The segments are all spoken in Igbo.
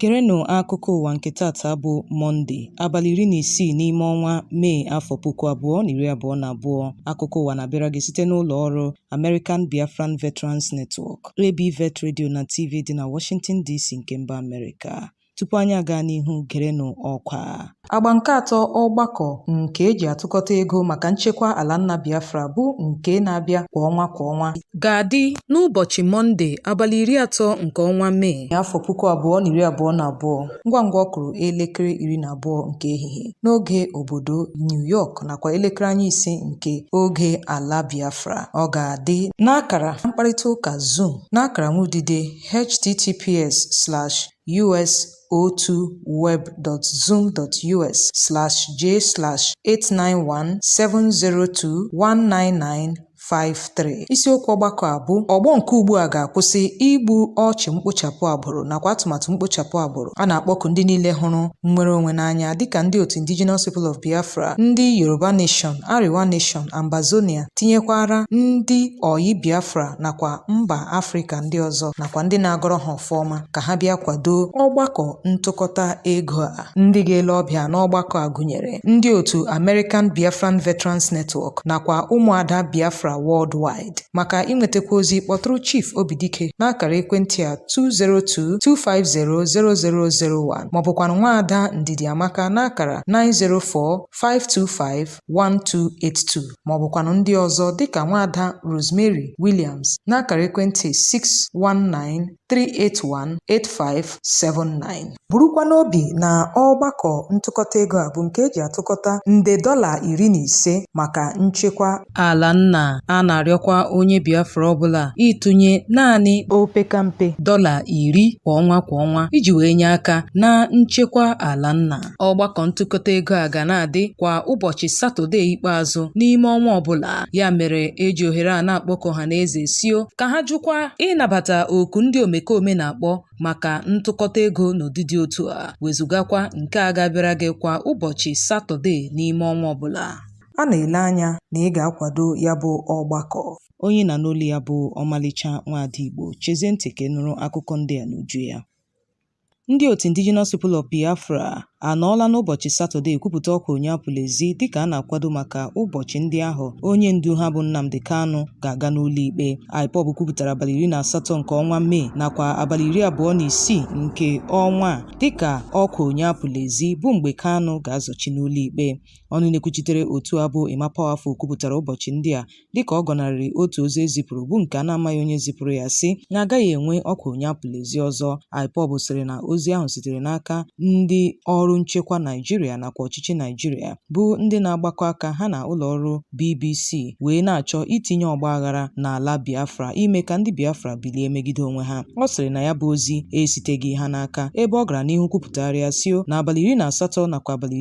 Gerenụ akụkọ ụwa nke tata bụ Mọnde, abalị 16 n'ime ọnwa Mee afọ 2022. Akụkọ ụwa na-abịara gị site n'ụlọ ọrụ American Biafran Veterans Network, ABVet Radio na TV dị na Washington DC nke mba Amerịka. Tupu anyị aga n'ihu, gerenụ ọkwa. Agba nke atọ ọgbakọ nke eji atụkọta ego maka nchekwa ala nna Biafra bụ nke na-abịa kwa ọnwa ga-adị n'ụbọchị Mọnde abalị 30 nke ọnwa Mee afọ 2022 ngwa ngwa ọ kụrụ elekere 12 nke ehihie n'oge obodo New York nakwa elekere anya 5 nke oge ala Biafra. Ọ ga-adị n'akara mkparịta ụka Zoom n'akara nrụdide https://us02web.zoom.us/j/8917021995 isiokwu ọgbakọ a bụ ọgbọ nke ugbu a ga-akwụsị igbu ọchụ mkpochapụ agbụrụ nakwa atụmatụ mkpochapụ agbụrụ. A na-akpọku ndị niile hụrụ nnwere onwe n'anya dịka ndị otu Indigenous People of Biafra, ndị Yoruba Nation, Ariwa Nation, Ambazonia, tinyekwara ndị Oyi Biafra nakwa mba Afrịka ndị ọzọ nakwa ndị na-agọrọ ha ọfọma ka ha bịa kwado ọgbakọ ntụkọta ego a. Ndị ga-ele ọbịa n'ọgbakọ a gụnyere ndị otu American Biafran Veterans Network nakwa ụmụada Biafra worldwide. Maka inwetakwa ozi kpọtụrụ Chief Obidike n'akara ekwentị a 202-250-0001 maọbụkwanụ nwaada Ndidi Amaka n'akara 904-525-1282 maọbụkwanụ ndị ọzọ dịka nwaada Rosemary Williams n'akara ekwentị 619-381-8579. Burukwa n'obi na ọgbakọ ntụkọta ego a bụ nke eji atụkọta nde $15 maka nchekwa ala nna. A na-arịọkwa onye Biafra ọbụla ịtụnye naanị opekampe $10 kwa ọnwa iji wee nye aka na nchekwa ala nna. Ọgbakọ ntụkọta ego a ga na-adị kwa ụbọchị Satọde ikpeazụ n'ime ọnwa ọbụla. Ya mere eji ohere a na-akpọkọ ha n'eze sio ka ha jụkwa ịnabata oku ndị omekome na-akpọ maka ntụkọta ego n'ụdị dị otu a, wezugakwa nke a ga-abịara gị kwa ụbọchị Satọde n'ime ọnwa ọbụla. A na-ele anya na ị ga-akwado ya bụ ọgbakọ. Onye na n'olu ya bụ Omalicha Nwada Igbo. Chezie ntị ka ị nụrụ akụkọ ndị a n'uju ya. Ndị otu Indigenous People of Biafra anọọla n'ụbọchị Satọde ekwupụta ọkwa onye apụla ezi dịka a na-akwado maka ụbọchị ndị ahụ onye ndu ha bụ Nnamdi Kanu ga-aga n'ụlọ ikpe. IPOB kwupụtara abalị 18 nke ọnwa Mee nakwa abalị 26 nke ọnwa a dịka ọkwa onye apụla ezi bụ mgbe Kanu ga-azọchi n'ụlọ ikpe. Ọnụ na-ekwuchitere otu a bụ Emma Powerful kwupụtara ụbọchị ndị a dịka ọ gọnarịrị otu ozi ezipụrụ bụ nke a na-amaghị onye zipụrụ ya sị na agaghị enwe ọkwa onye apụla ezi ọzọ. IPOB sịrị na ozi ahụ sitere n'aka ndị ọrụ nchekwa Naijiria nakwa ọchịchị Naijiria bụ ndị na-agbakọ aka ha na ụlọọrụ BBC wee na-achọ itinye ọgba aghara n'ala Biafra ime ka ndị Biafra bilie megide onwe ha. Ọ sịrị na ya bụ ozi esiteghị ha n'aka ebe ọ gara n'ihu kwupụtara sio na abalị 18 nakwa abalị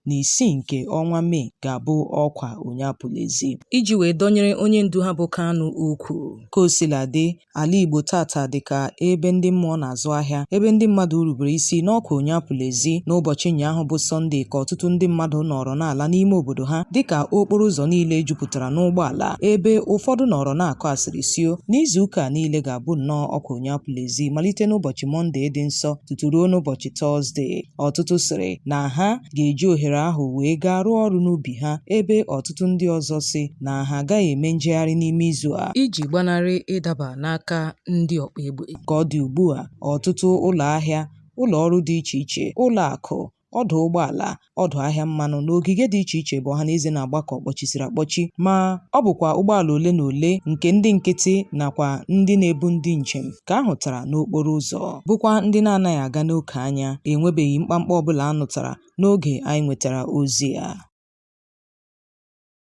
26 nke ọnwa Mee ga-abụ ọkwa onye apụla ezi iji wee dọnyere onye ndu ha bụ Kanu ukwu. Ka o sila dị, ala Igbo tata dịka ebe ndị mmụọ na-azụ ahịa, ebe ndị mmadụ rubere isi n'ọkwa onye apụla ezi. N'ụbọchị ụnyaahụ bụ Sọnde ka ọtụtụ ndị mmadụ nọrọ n'ala n'ime obodo ha dịka okporo ụzọ niile jupụtara n'ụgbọala, ebe ụfọdụ nọrọ na-akọ asịrị sio n'izuụka niile ga-abụ nnọọ ọkwa onye apụla ezi malite n'ụbọchị Mọnde dị nsọ tutu ruo n'ụbọchị Tọzdee. Ọtụtụ sịrị na ha ga-eji ohere ahụ wee gaa rụọ ọrụ n'ubi ha, ebe ọtụtụ ndị ọzọ sị na ha agaghị eme njegharị n'ime izu a iji gbanarị ịdaba n'aka ndị ọkpa egbe. Ka ọ dị ugbu a, ọtụtụ ụlọ ahịa, ụlọ ọrụ dị iche iche, ụlọ akụ, ọdụ ụgbọala, ọdụ ahịa mmanụ na ogige dị iche iche bụ ọhaneze na-agbakọ kpọchisiri akpọchi, ma ọ bụkwa ụgbọala ole na ole nke ndị nkịtị nakwa ndị na-ebu ndị njem ka ahụtara n'okporo ụzọ, bụkwa ndị na-anaghị aga n'oke anya. Enwebeghị mkpamkpa ọbụla anụtara n'oge anyị nwetara ozi a.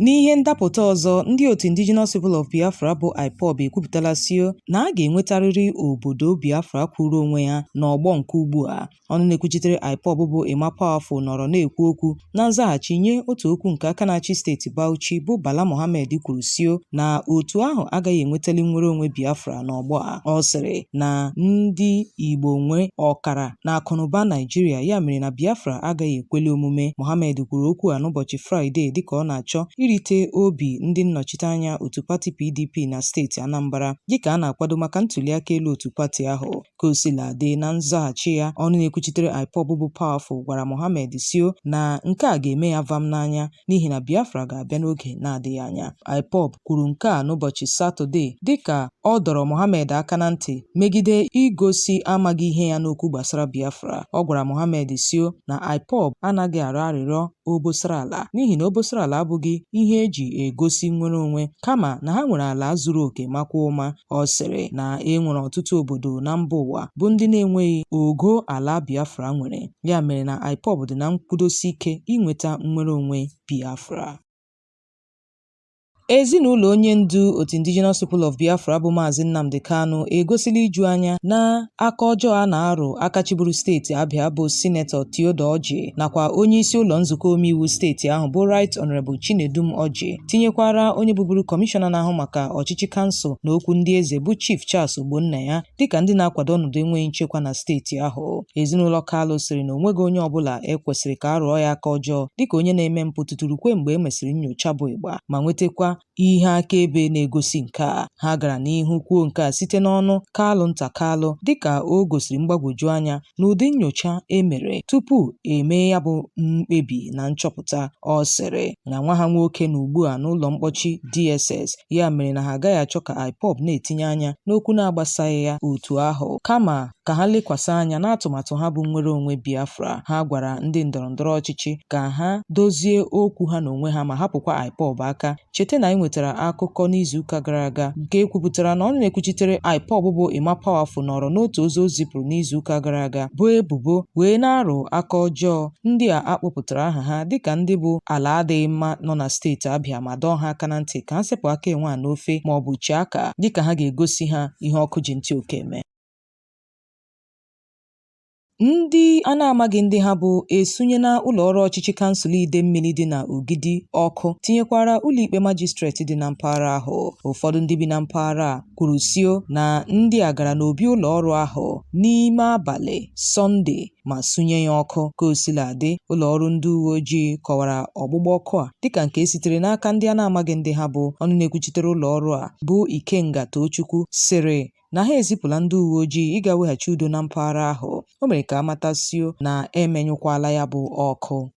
N'ihe ndapụta ọzọ, ndị otu Indigenous People of Biafra bụ IPOB ekwupụtala sio na a ga-enwetarịrị obodo Biafra kwụrụ onwe ya n'ọgbọ nke ugbu a. Ọnụ na-ekwuchitere IPOB bụ Emma Powerful nọrọ na-ekwu okwu na nzaghachi nye otu okwu nke aka na-achị steeti Bauchi bụ Bala Mohammed kwuru sio na otu ahụ agaghị enwetali nnwere onwe Biafra n'ọgbọ a. Ọ sịrị na ndị Igbo nwe ọkara na akụnụba Naijiria, ya mere na Biafra agaghị ekweli omume. Mohammed kwuru okwu a n'ụbọchị Fraịde dịka ọ na-achọ irite obi ndị nnọchiteanya otu pati PDP na steeti Anambra dịka a na-akwado maka ntuliaka elu otu pati ahụ. Kosiladị, na nzaghachi ya, ọnụ na-ekwuchitere IPOB bụ Powerful gwara Mohammed Sio na nke a ga-eme ya vam n'anya n'ihi na Biafra ga-abịa n'oge na-adịghị anya. IPOB kwuru nke a n'ụbọchị Satọde dịka ọ dọrọ Mohammed aka na ntị megide igosi amaghị ihe ya n'okwu gbasara Biafra. Ọ gwara Mohammed Sio na IPOB anaghị arịọ arịrịọ obosara ala n'ihi na obosara ala abụghị ihe eji egosi nnwere onwe, kama na ha nwere ala zuru oke makwa ụma. Ọ sịrị na e nwere ọtụtụ obodo na mba ụwa bụ ndị na-enweghị ogo ala Biafra nwere, ya mere na IPOB dị na nkwudosi ike inweta nnwere onwe Biafra. Ezinụlọ onye ndu otu Indigenous People of Biafra bụ Maazị Nnamdi Kanu egosila iju anya na aka ọjọọ a na-arụ aka chịburu steeti Abia bụ Sinetọ Theodore Orji nakwa onye isi ụlọ nzukọ omeiwu steeti ahụ bụ Right Honorable Chinedum Orji, tinyekwara onye bụburu kọmishọna na-ahụ maka ọchịchị kansụl na okwu ndị eze bụ Chief Charles Ogbonnaya dịka ndị na-akwado ọnọdụ enweghị nchekwa na steeti ahụ. Ezinụlọ Kalu sịrị na onweghị onye ọbụla ekwesịrị ka a rụọ ya aka ọjọọ dịka onye na-eme mpụ tuturu kwe mgbe e mesịrị nnyocha bụ ịgba ma nwetakwa ihe akaebe na-egosi nke a. Ha gara n'ihu kwuo nke a site n'ọnụ Kalu nta Kalu dịka o gosiri mgbagwoju anya n'ụdị nnyocha emere tupu eme ya bụ mkpebi na nchọpụta. Ọ sịrị na nwa ha nwoke na ugbu a n'ụlọ mkpọchi DSS, ya mere na ha agaghị achọ ka IPOB na-etinye anya n'okwu na-agbasaghị ya otu ahụ, kama ka ha lekwasị anya n'atụmatụ ha bụ nnwere onwe Biafra. Ha gwara ndị ndọrọndọrọ ọchịchị ka ha dozie okwu ha n'onwe ha ma hapụkwa IPOB aka. Cheta na anyị nwetara akụkọ n'izuụka gara aga nke ekwupụtara na ọnụ na-ekwuchitere IPOB bụ Emma Powerful nọrọ n'otu ozi o zipụrụ n'izuụka gara aga bụ ebubo wee na-arụ aka ọjọọ ndị a akpọpụtara aha ha dịka ndị bụ ala adịghị mma nọ na steeti Abia ma dọọ ha aka na ntị ka ha sepụ aka enwe a n'ofe ma ọ bụ chi aka dịka ha ga-egosi ha ihe ọkụ ji ntị oke eme. Ndị a na-amaghị ndị ha bụ esunye na ụlọ ọrụ ọchịchị kansụl Idemmili dị na Ogidi ọkụ, tinyekwara ụlọikpe majistreti dị na mpaghara ahụ. Ụfọdụ ndị bi na mpaghara a kwuru sio na ndị a gara n'obi ụlọ ọrụ ahụ n'ime abalị Sọnde ma sunye ya ọkụ. Kosiladị, ụlọ ọrụ ndị uwe ojii kọwara ọgbụgba ọkụ a dịka nke sitere n'aka ndị a na-amaghị ndị ha bụ. Ọnụ na-ekwuchitere ụlọ ọrụ a bụ Ikenga Tochukwu sịrị na ha ezipụla ndị uwe ojii ịga weghachi udo na mpaghara ahụ. O mere ka amatasio na emenyụkwala ya bụ ọkụ.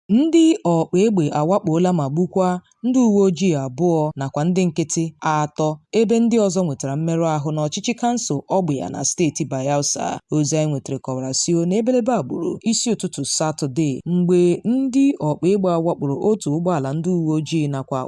Ndị ọkpa egbe awakpola ma gbukwaa ndị uwe ojii abụọ nakwa ndị nkịtị atọ ebe ndị ọzọ nwetara mmerụ ahụ n'ọchịchị kansụl Ọgbịa na steeti Bayelsa. Ozi anyị nwetara kọwara sio na ebelebe agbụrụ isi ụtụtụ Satọde mgbe ndị ọkpa egbe awakporo otu ụgbọala ndị uwe ojii nakwa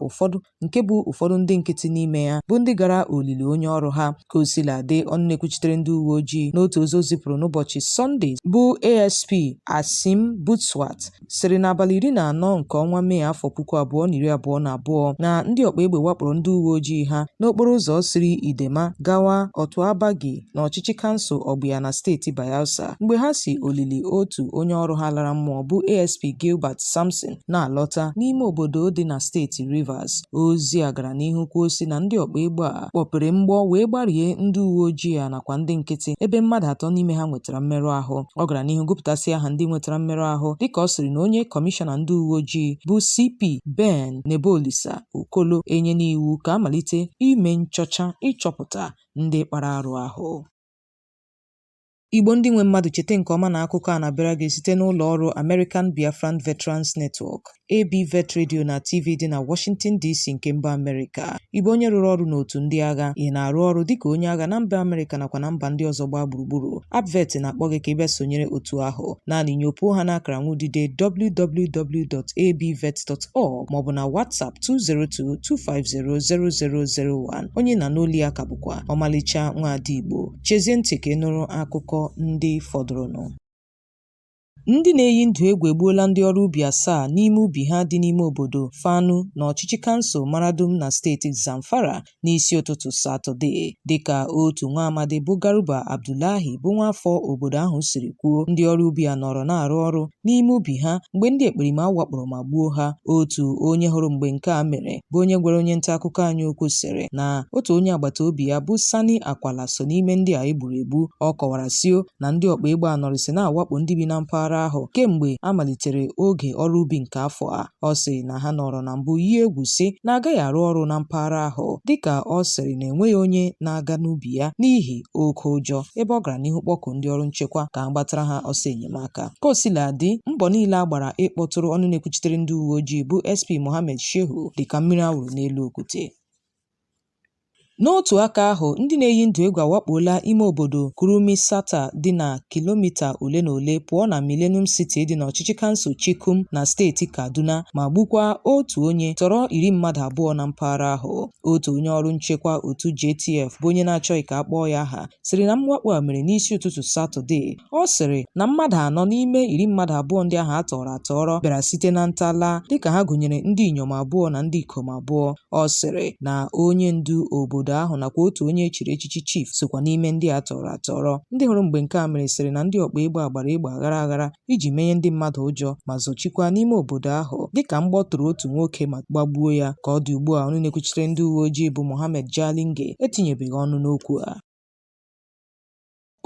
ụfọdụ ndị nkịtị n'ime ya bụ ndị gara olili onye ọrụ ha. Kosiladị, ọnụ na-ekwuchitere ndị uwe ojii n'otu ozi o zipụrụ n'ụbọchị Sọnde bụ ASP Asim Butswat sịrị n'abalị 14 nke ọnwa Mee afọ 2022 na ndị ọkpa egbe wakporo ndị uwe ojii ha n'okporo ụzọ siri Idema gawa Otuabagi n'ọchịchị kansụl Ọgbịa na steeti Bayelsa mgbe ha si olili otu onye ọrụ ha lara mmụọ bụ ASP Gilbert Samson na-alọta n'ime obodo dị na steeti Rivers. Ozi a gara n'ihu kwuo si na ndị ọkpa egbe a kpọpere mgbọ wee gbarie ndị uwe ojii a nakwa ndị nkịtị ebe mmadụ atọ n'ime ha nwetara mmerụ ahụ. Ọ gara n'ihu gụpụtasị aha ndị nwetara mmerụ ahụ dịka ọ sịrị na onye kọmishọna ndị uwe ojii bụ CP Ben Nebolisa Okolo enye n'iwu ka amalite ime nchọcha ịchọpụta ndị kpara arụ ahụ. Igbo ndị nwe mmadụ, cheta nke ọma na akụkọ a na-abịara gị site n'ụlọ ọrụ American Biafran Veterans Network ABVet Radio na TV dị na Washington DC nke mba Amerịka. Igbo onye rụrụ ọrụ n'otu ndị agha, ị na-arụ ọrụ dịka onye agha na mba Amerịka nakwa na mba ndị ọzọ gbaa gburugburu. ABVet na-akpọ gị ka ị bịa sonyere otu ahụ. Naanị nyopuo ha n'akara nwudide www.abvet.org maọbụ na WhatsApp 202-250-0001. Onye na n'oli ya ka bụkwa Omalicha Nwada Igbo. Chezie ntị ka ị nụrụ akụkọ ndị fọdụrụnụ. Ndị na-eyi ndụ egwu egbuola ndị ọrụ ubi 7 n'ime ubi ha dị n'ime obodo Fanu na ọchịchị kansụl Maradum na steeti Zamfara n'isi ụtụtụ Satọde dịka otu nwa amadi bụ Garuba Abdullahi bụ nwaafọ obodo ahụ siri kwuo. Ndị ọrụ ubi a nọrọ na-arụ ọrụ n'ime ubi ha mgbe ndị ekperima wakporo ma gbuo ha. Otu onye hụrụ mgbe nke a mere bụ onye gwara onye nta akụkọ anyị okwu sịrị na otu onye agbata obi ya bụ Sani Akwala so n'ime ndị a egburu egbu. Ọ kọwara sio na ndị ọkpa egbe a nọrịsị na-awakpo ndị bi na mpaghara mpaghara ahụ kemgbe a malitere oge ọrụ ubi nke afọ a. Ọ sị na ha nọrọ na mbụ yi egwu sị na agaghị arụ ọrụ na mpaghara ahụ, dịka ọ sịrị na enweghị onye na-aga n'ubi ya n'ihi oke ụjọ, ebe ọ gara n'ihu kpọkụ ndị ọrụ nchekwa ka a gbatara ha ọsọ enyemaka. Ka o sila dị, mbọ niile a gbara ịkpọtụrụ ọnụ na-ekwuchitere ndị uwe ojii bụ SP Mohammed Shehu dịka mmiri awụrụ n'elu okwute. N'otu aka ahụ, ndị na-eyi ndụ egwu awakpola ime obodo Kurumisata dị na kilomita ole na ole pụọ na Millennium City dị n'ọchịchị kansụl Chikum na steeti Kaduna ma gbukwaa otu onye, tọrọ 10 mmadụ abụọ na mpaghara ahụ. Otu onye ọrụ nchekwa otu JTF bụ onye na-achọghị ka a kpọọ ya aha sịrị na mwakpo a mere n'isi ụtụtụ Satọde. Ọ sịrị na mmadụ 4 n'ime 10 mmadụ abụọ ndị ahụ atọrọ bịara site na ntala, dịka ha gụnyere ndị inyom abụọ na ndị ikom abụọ. Ọ sịrị na onye ndu obodo ahụ nakwa otu onye echiri echichi chief sokwa n'ime ndị atọrọ. Ndị hụrụ mgbe nke a mere sịrị na ndị ọkpa egbe agbara egbe aghara iji menye ndị mmadụ ụjọ ma zochikwa n'ime obodo ahụ, dịka mgbọtụrụ otu nwoke ma gbagbuo ya. Ka ọ dị ugbu a, onye na-ekwuchitere ndị uwe ojii bụ Mohammed Jalinge etinyebeghị ọnụ n'okwu a.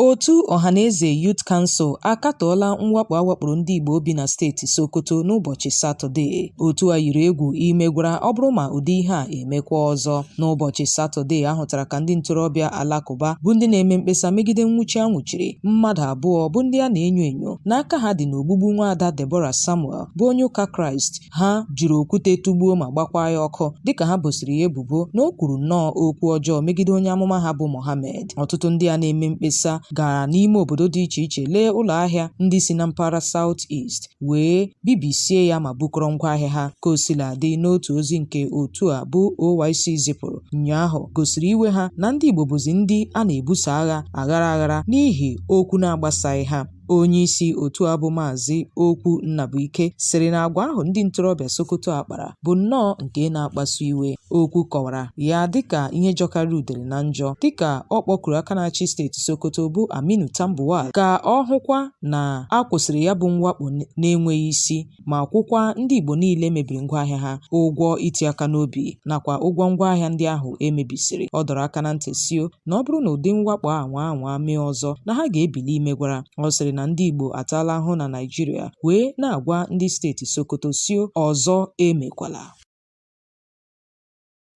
Otu Ọhaneze Youth Council akatọọla mwakpo awakporo ndị Igbo bi na steeti Sokoto n'ụbọchị Satọde. Otu a yiri egwu imegwara ọ bụrụ ma ụdị ihe a emekwa ọzọ. N'ụbọchị Satọde, ahụtara ka ndị ntorobịa Alakụba bụ ndị na-eme mkpesa megide nwụchi anwụchiri mmadụ abụọ bụ ndị a na-enyo enyo n'aka ha dị n'ogbugbu nwaada Deborah Samuel bụ onye ụka Kraịst. Ha jiri okwute tụgbuo ma gbakwa ya ọkụ, dịka ha bosiri ya ebubo na o kwuru nnọọ okwu ọjọọ megide onye amụma ha bụ Mohammed. Ọtụtụ ndị a na-eme mkpesa gara n'ime obodo dị iche iche lee ụlọ ahịa ndị si na mpaghara South East wee bibisie ya ma bukọrọ ngwa ahịa ha. Ka o sila dị, n'otu ozi nke otu a bụ OYC zipụrụ ụnyaahụ gosiri iwe ha na ndị Igbo bụzi ndị a na-ebuso agha aghara n'ihi okwu na-agbasaghị ha. Onye isi otu a bụ Maazị Okwu Nnabuike sịrị na agwa ahụ ndị ntorobịa Sokoto akpara bụ nnọọ nke na-akpasu iwe. Okwu kọwara ya dịka ihe jọkarị udele na njọ, dịka ọ kpọkuru aka na-achị steeti Sokoto bụ Aminu Tambuwal ka ọ hụkwa na a kwụsịrị ya bụ mwakpo na-enweghị isi ma kwụkwa ndị Igbo niile mebiri ngwaahịa ha ụgwọ iti aka n'obi nakwa ụgwọ ngwaahịa ndị ahụ emebisiri. Ọ dọrọ aka na ntị sio na ọ bụrụ na ụdị mwakpo a nwa mee ọzọ na ha ga-ebili imegwara. Ọ sịrị na ndị Igbo ataala ahụ na Naịjirịa wee na-agwa ndị steeti Sokoto sio ọzọ emekwala.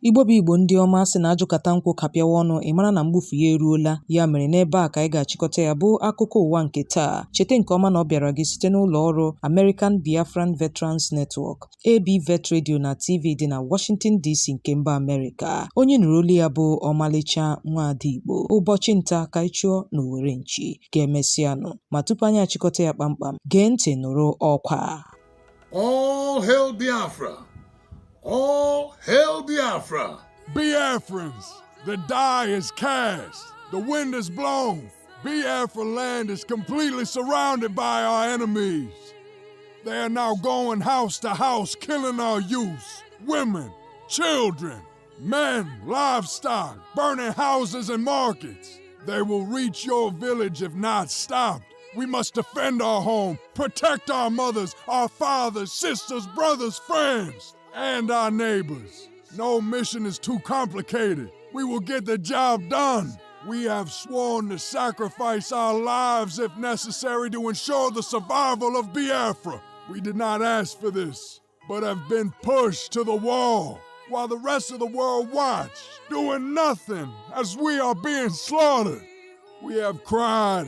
Igbo bụ Igbo ndị ọma, sị na ajụkata nkwụ kapịawa ọnụ ịmara na mgbufu ya eruola. Ya mere n'ebe a ka anyị ga-achịkọta ya bụ akụkọ ụwa nke taa. Cheta nke ọma na ọ bịara gị site n'ụlọ ọrụ American Biafran Veterans Network ABVet Radio na TV dị na Washington DC nke mba Amerịka. Onye nụrụ olu ya bụ Omalicha Nwada Igbo. Ụbọchị nta ka ịchụọ na Owere nchi ga-emesịanụ. Ma tupu anyị achịkọta ya kpamkpam, gee ntị nụrụ ọkwa. All hail Biafra! All hail Biafra! Biafrans, the die is cast, the wind is blown. Biafra land is completely surrounded by our enemies. They are now going house to house, killing our youth, women, children, men, livestock, burning houses and markets. They will reach your village if not stopped. We must defend our home, protect our mothers, our fathers, sisters, brothers, friends, and our neighbors. No mission is too complicated. We will get the job done. We have sworn to sacrifice our lives if necessary to ensure the survival of Biafra. We did not ask for this, but have been pushed to the wall, while the rest of the world watch, doing nothing as we are being slaughtered. We have cried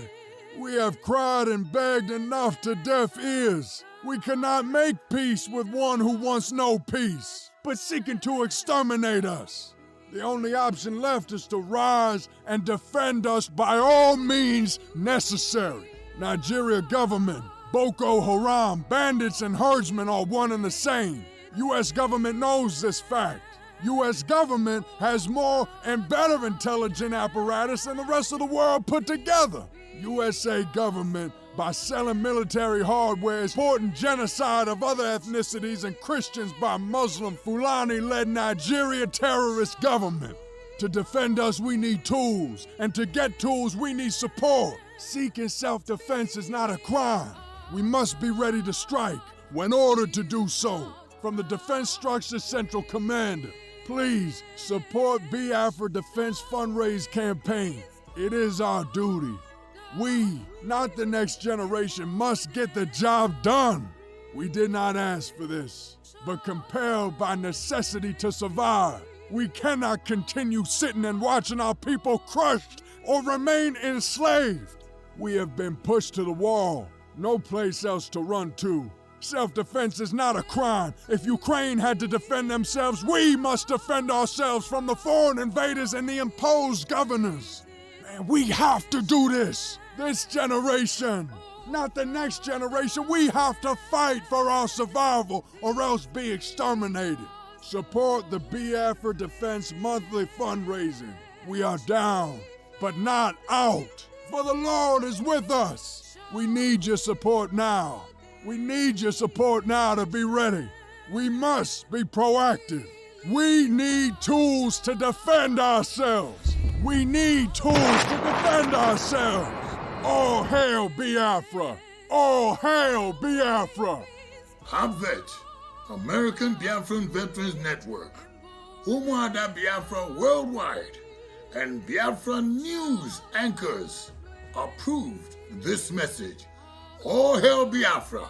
and begged enough to deaf ears. We cannot make peace with one who wants no peace, but seeking to exterminate us. The only option left is to rise and defend us by all means necessary. Nigeria government, Boko Haram, bandits and herdsmen are one and the same. U.S. government knows this fact. U.S. government has more and better intelligence apparatus than the rest of the world put together. USA government, by selling military hardware, supporting genocide of other ethnicities and Christians by Muslim Fulani-led Nigeria terrorist government. To defend us, we need tools, and to get tools, we need support. Seeking self-defense is not a crime. We must be ready to strike when ordered to do so. From the Defense Structure Central Commander, please support Biafra Defense Fundraise Campaign. It is our duty. We, not the next generation, must get the job done. We did not ask for this, but compelled by necessity to survive. We cannot continue sitting and watching our people crushed or remain enslaved. We have been pushed to the wall, no place else to run to. Self-defense is not a crime. If Ukraine had to defend themselves, we must defend ourselves from the foreign invaders and the imposed governors. Man, we have to do this. This generation, not the next generation. We have to fight for our survival or else be exterminated. Support the Biafra Defense monthly fundraising. We are down, but not out. For the Lord is with us. We need your support now. We need your support now to be ready. We must be proactive. We need tools to defend ourselves. We need tools to defend ourselves. All hail Biafra! All hail Biafra! ABVet, American Biafran Veterans Network, Nwada Biafra Worldwide, and Biafra News Anchors approved this message. All hail Biafra!